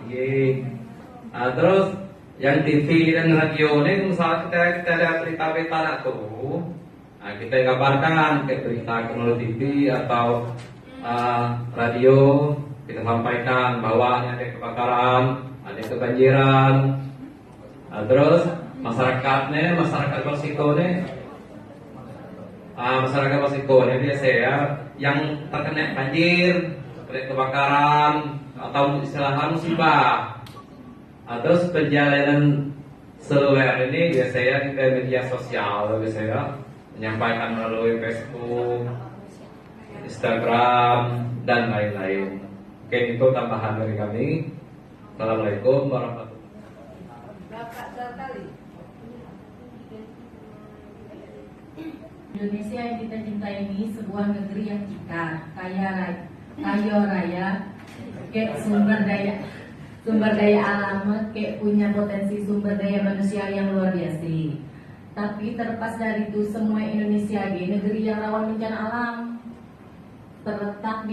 pagi. Terus yang TV dan radio ini misalnya kita lihat berita-berita nak tuh, kita kabarkan ke berita melalui TV atau radio, kita sampaikan bahwa ada kebakaran, ada kebanjiran. Terus masyarakat bersiko biasa ya yang terkena banjir, terkena kebakaran atau istilahnya musibah. Terus perjalanan seluler ini biasanya di media sosial biasanya menyampaikan melalui Facebook, Instagram dan lain-lain. Oke, itu tambahan dari kami. Assalamualaikum warahmatullahi wabarakatuh. Indonesia yang kita cintai ini sebuah negeri yang kaya raya, kayak sumber daya alam, kayak punya potensi sumber daya manusia yang luar biasa. Tapi terlepas dari itu semua, Indonesia ini negeri yang rawan bencana alam, terletak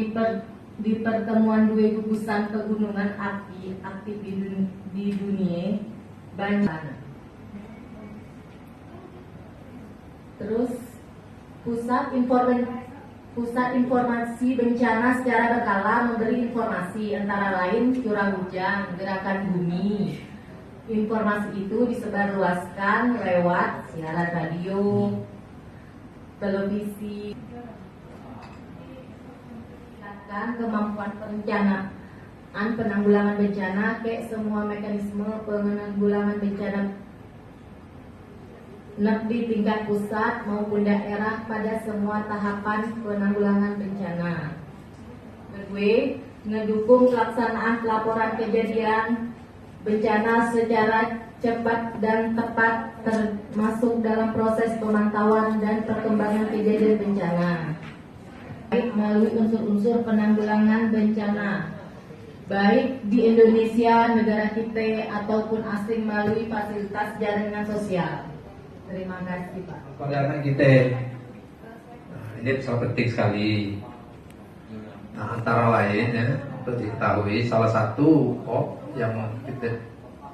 di pertemuan dua gugusan pegunungan api aktif di dunia banyak. Terus Pusat Informasi Bencana secara berkala memberi informasi antara lain curah hujan, gerakan bumi. Informasi itu disebarluaskan lewat siaran radio, televisi. Kemampuan perencanaan penanggulangan bencana ke semua mekanisme penanggulangan bencana di tingkat pusat maupun daerah pada semua tahapan penanggulangan bencana. Kedua, ngedukung pelaksanaan pelaporan kejadian bencana secara cepat dan tepat termasuk dalam proses pemantauan dan perkembangan kejadian bencana, baik melalui unsur-unsur penanggulangan bencana, baik di Indonesia, negara kita, ataupun asing melalui fasilitas jaringan sosial. Terima kasih Pak. Pada anak kita, ini sangat penting sekali. Nah, antara lain ya, untuk diketahui salah satu yang kita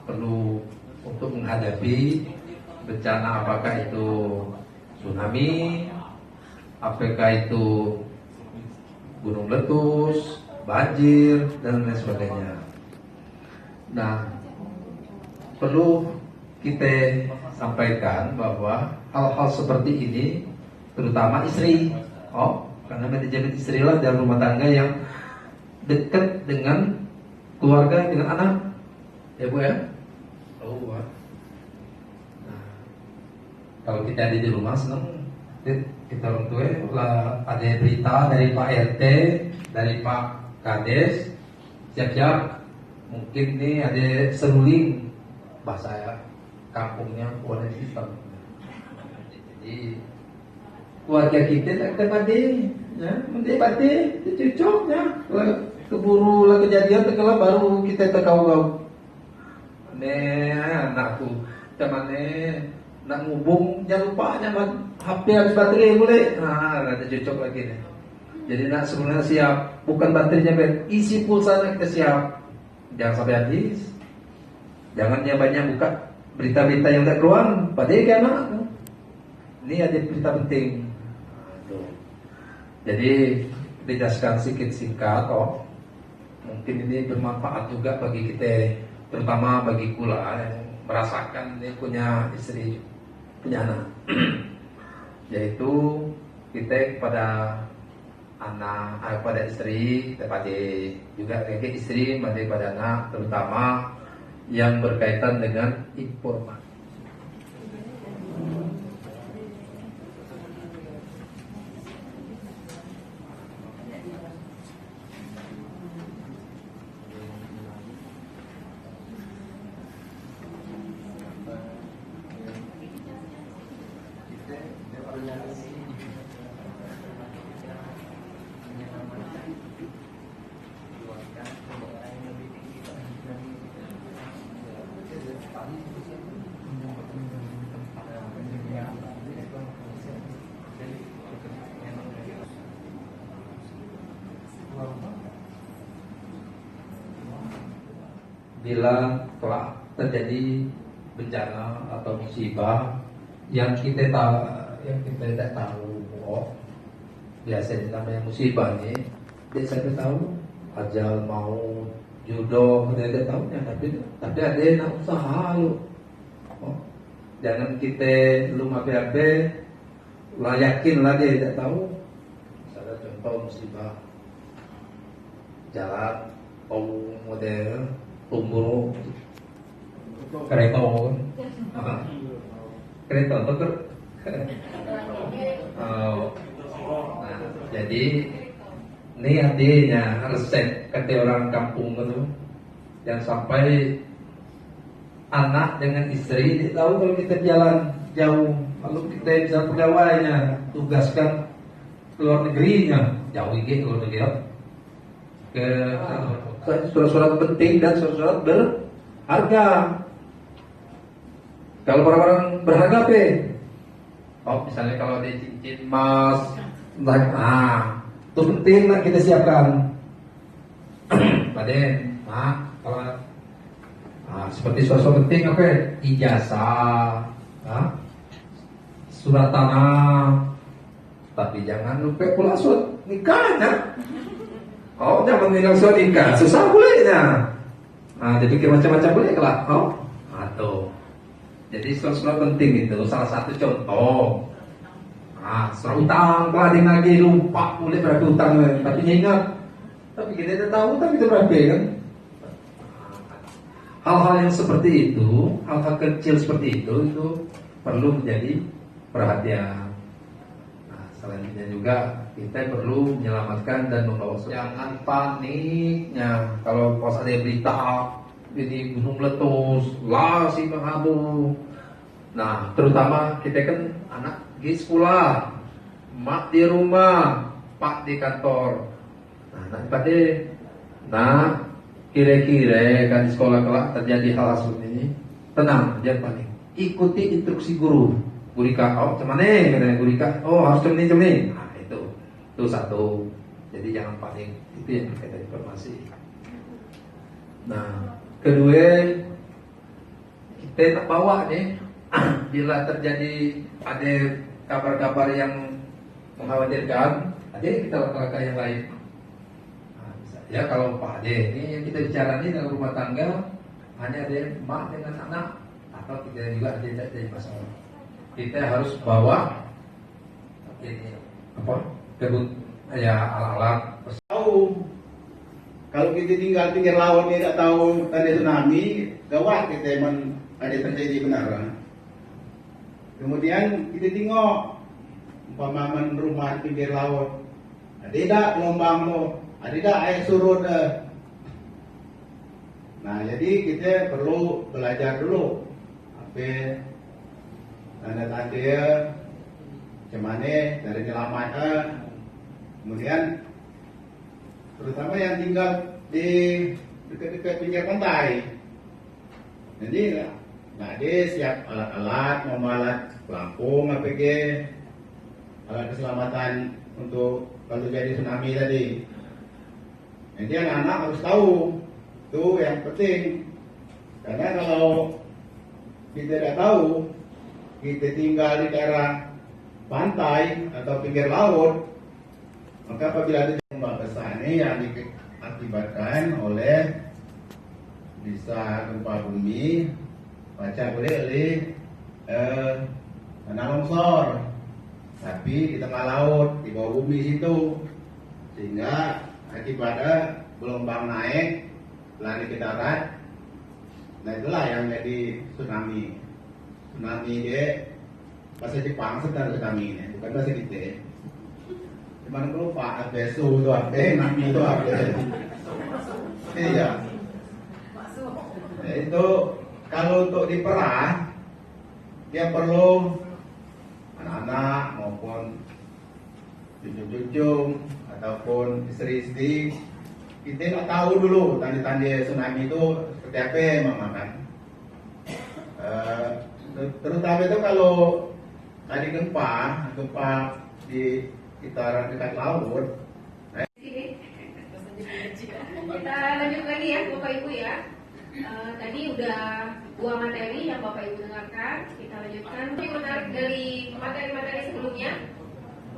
perlu untuk menghadapi bencana, apakah itu tsunami, apakah itu gunung meletus, banjir, dan lain sebagainya. Nah, perlu kita sampaikan bahwa hal-hal seperti ini, terutama istri, karena manajemen istri lah dalam rumah tangga yang dekat dengan keluarga, dengan anak, ya Bu ya. Nah, kalau kita ada di rumah senang, kita orang tua lah ada berita dari Pak RT, dari Pak Kades, siap-siap, mungkin nih ada seruling bahasa kampungnya warna hitam. Jadi keluarga kita tak kembali, ya, mendebati, cocoknya. Keburu lah kejadian terkala baru kita terkau-kau. Anakku, cuman nak ngubung, jangan lupa nyaman HP habis baterai boleh. Ada cocok lagi nih. Jadi nak sebenarnya siap, bukan baterainya isi pulsa kita siap. Jangan sampai habis. Jangan yang banyak buka berita-berita yang tak keluar, padahal kan anak. Ini ada berita penting. Jadi dijelaskan sedikit singkat, mungkin ini bermanfaat juga bagi kita, terutama bagi kula yang merasakan ini punya istri, punya anak. Yaitu kita kepada anak, kepada istri, kepada juga kepada istri, kepada anak, terutama yang berkaitan dengan informasi. bila telah terjadi bencana atau musibah yang kita tidak tahu, biasanya namanya musibah nih, dia saya tahu ajal mau judo kita tidak tahu ya, tapi ada yang nak usaha lo. Jangan kita belum apa-apa lah yakin lah dia tidak tahu. Misalnya contoh musibah jalan model tumbuh kereta kereta atau nah, jadi ini artinya resep kata orang kampung itu yang sampai anak dengan istri dia tahu kalau kita jalan jauh, lalu kita bisa pegawainya tugaskan ke luar negerinya jauh ke luar negeri ke surat-surat penting dan surat-surat berharga. Kalau barang-barang berharga apa? Misalnya kalau ada cincin emas, itu penting lah kita siapkan. Kalau seperti surat-surat penting apa? Ijazah, surat tanah, tapi jangan lupa pula surat nikahnya. Jangan bilang surat nikah, susah bolehnya. Dipikir macam-macam boleh kalau atau jadi surat-surat penting itu salah satu contoh. Surat utang, pelading lagi lupa boleh berapa utang, tapi ingat. Tapi kita tidak tahu tapi itu berapa kan? Hal-hal yang seperti itu, hal-hal kecil seperti itu perlu menjadi perhatian. Selanjutnya juga kita perlu menyelamatkan dan membawa. Jangan paniknya kalau pas ada berita ini gunung meletus, si mengabu. Nah, terutama kita kan anak di sekolah, mak di rumah, pak di kantor. Kira-kira kan di sekolah kelak terjadi hal seperti ini, tenang, jangan panik. Ikuti instruksi guru. Gurika, cemane, katanya gurika, harus cemani. Itu satu. Jadi jangan panik. Itu yang kita informasi. Nah, kedua, kita tak bawa nih. Bila terjadi ada kabar-kabar yang mengkhawatirkan, ada kita langkah yang lain. Ya kalau Pak Ade ini yang kita bicara ini dalam rumah tangga hanya ada mak dengan anak atau kita juga ada jadi masalah. Kita harus bawa ini alat-alat. Tahu kalau kita tinggal pinggir laut ni tak tahu ada tsunami, gawat kita ada terjadi benar. Kemudian kita tengok umpama rumah di pinggir laut, ada tak gelombang tu, ada tak air surut. Nah jadi kita perlu belajar dulu apa tanda-tanda macam mana dari penyelamat. Kemudian terutama yang tinggal di dekat-dekat pinggir pantai, jadi nggak ada siap alat-alat, mau alat pelampung, alat keselamatan untuk kalau jadi tsunami tadi. Jadi anak-anak harus tahu, itu yang penting. Karena kalau kita tidak tahu, kita tinggal di daerah pantai atau pinggir laut, maka apabila ada gempa besar ini yang diakibatkan oleh bisa gempa bumi, baca boleh oleh tanah longsor, tapi di tengah laut, di bawah bumi situ, sehingga akibatnya gelombang naik, lari ke darat. Nah itulah yang jadi tsunami. Tsunami dia bahasa Jepang sebenarnya tsunami ini, bukan bahasa kita. Cuman lupa besu itu apa, nami itu apa. Iya. Nah, itu kalau untuk diperah, dia perlu anak-anak maupun cucu-cucu ataupun istri-istri, kita nggak tahu dulu tanda-tanda tsunami itu seperti apa memang kan. Terutama itu kalau tadi gempa di sekitaran dekat laut. Kita lanjut lagi ya Bapak Ibu ya. udah dua materi yang Bapak Ibu dengarkan. Kita lanjutkan. Mungkin menarik dari materi-materi sebelumnya.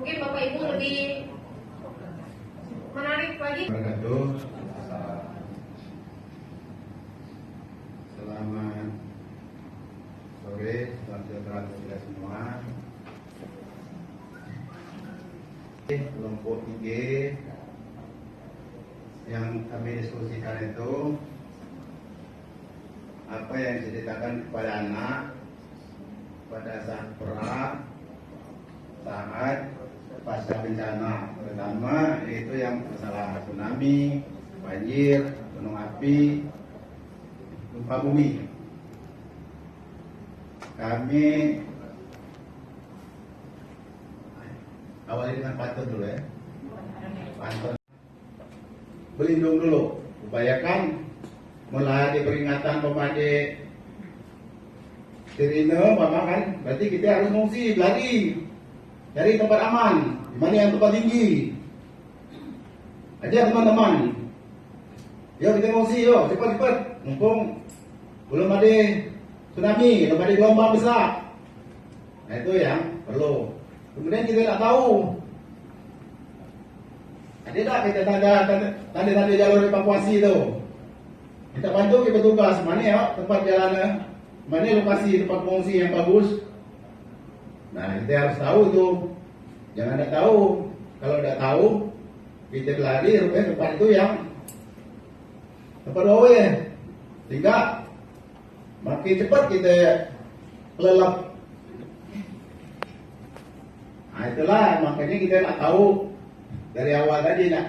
Mungkin Bapak Ibu lebih menarik lagi. Wabarakatuh. Selamat sore, salam sejahtera untuk kita semua. Kelompok 3 yang kami diskusikan itu apa yang diceritakan kepada anak pada saat saat pasca bencana, terutama itu yang masalah tsunami, banjir, gunung api, gempa bumi. Kami awali dengan pantun dulu ya. Pantun. Berlindung dulu. Upayakan mulai peringatan kepada sirine, kan? Berarti kita harus mengungsi, lari dari tempat aman. Di mana yang tempat tinggi? Aja teman-teman. Yuk kita mengungsi, yuk cepat-cepat. Mumpung belum ada tsunami, belum ada gelombang besar. Nah itu yang perlu. Kemudian kita tak tahu ada tak kita tanda jalur evakuasi itu. Kita bantu kita tugas mana ya tempat jalannya, mana lokasi tempat pengungsi yang bagus. Nah kita harus tahu itu. Jangan tak tahu. Kalau tak tahu kita lari rupanya tempat itu yang tempat bawah ya. Sehingga makin cepat kita kelelap. Nah itulah makanya kita nak tahu dari awal tadi nak